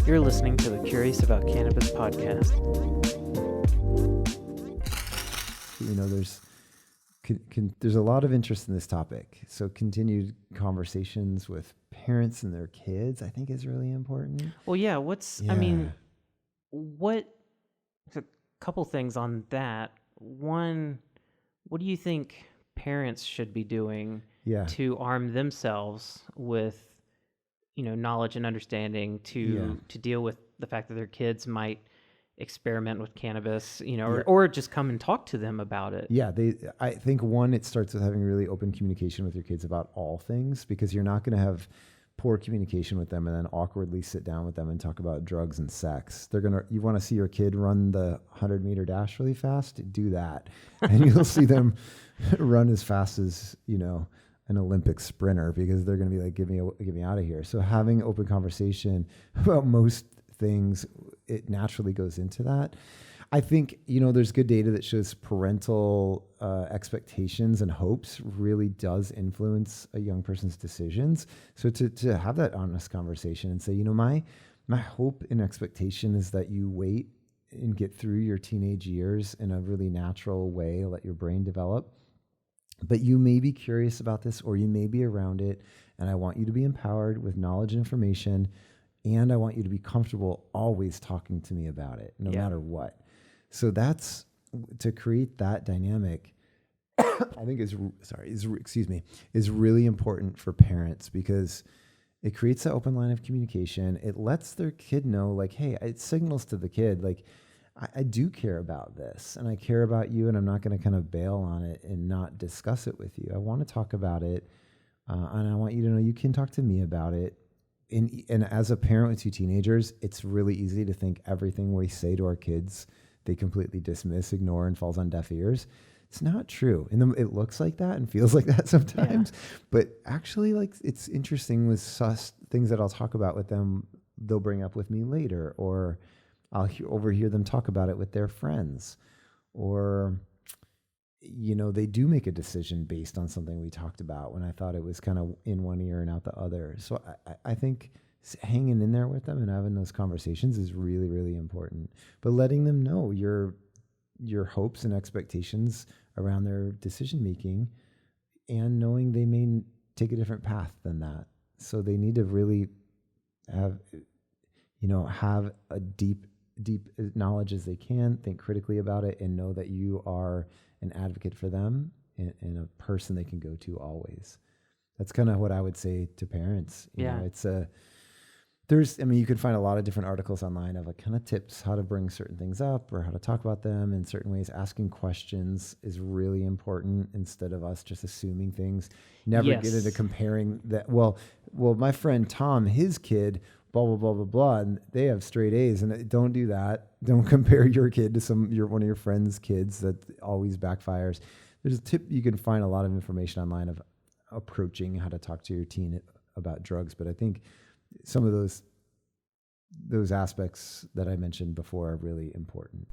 You're listening to the Curious About Cannabis Podcast. You know, there's a lot of interest in this topic. So continued conversations with parents and their kids, I think, is really important. Well, yeah, a couple things on that. One, what do you think parents should be doing to arm themselves with, knowledge and understanding to deal with the fact that their kids might experiment with cannabis, or just come and talk to them about it? Yeah, I think one, it starts with having really open communication with your kids about all things, because you're not going to have poor communication with them and then awkwardly sit down with them and talk about drugs and sex. You want to see your kid run the 100-meter dash really fast? Do that. And you'll see them run as fast as, an Olympic sprinter, because they're going to be like, get me out of here. So having open conversation about most things, it naturally goes into that. I think, there's good data that shows parental expectations and hopes really does influence a young person's decisions. So to have that honest conversation and say, my hope and expectation is that you wait and get through your teenage years in a really natural way, let your brain develop. But you may be curious about this, or you may be around it, and I want you to be empowered with knowledge and information, and I want you to be comfortable always talking to me about it, no matter what. So that's, to create that dynamic, I think is really important for parents, because it creates an open line of communication. It lets their kid know, like, hey, it signals to the kid, like, I do care about this, and I care about you, and I'm not going to kind of bail on it and not discuss it with you. I want to talk about it, and I want you to know you can talk to me about it. And as a parent with two teenagers, it's really easy to think everything we say to our kids, they completely dismiss, ignore, and falls on deaf ears. It's not true. And it looks like that and feels like that sometimes. Yeah. But actually, like, it's interesting with things that I'll talk about with them, they'll bring up with me later, or I'll overhear them talk about it with their friends, or, they do make a decision based on something we talked about when I thought it was kind of in one ear and out the other. So I think hanging in there with them and having those conversations is really, really important. But letting them know your hopes and expectations around their decision making, and knowing they may take a different path than that. So they need to really have a deep knowledge as they can, think critically about it, and know that you are an advocate for them and a person they can go to always. That's kind of what I would say to parents. You know, it's you can find a lot of different articles online of like kind of tips how to bring certain things up or how to talk about them in certain ways. Asking questions is really important instead of us just assuming things. Never get into comparing that. Well, my friend Tom, his kid, blah, blah, blah, blah, blah, and they have straight A's, and don't do that. Don't compare your kid to one of your friend's kids. That always backfires. There's a tip. You can find a lot of information online of approaching how to talk to your teen about drugs, but I think some of those aspects that I mentioned before are really important.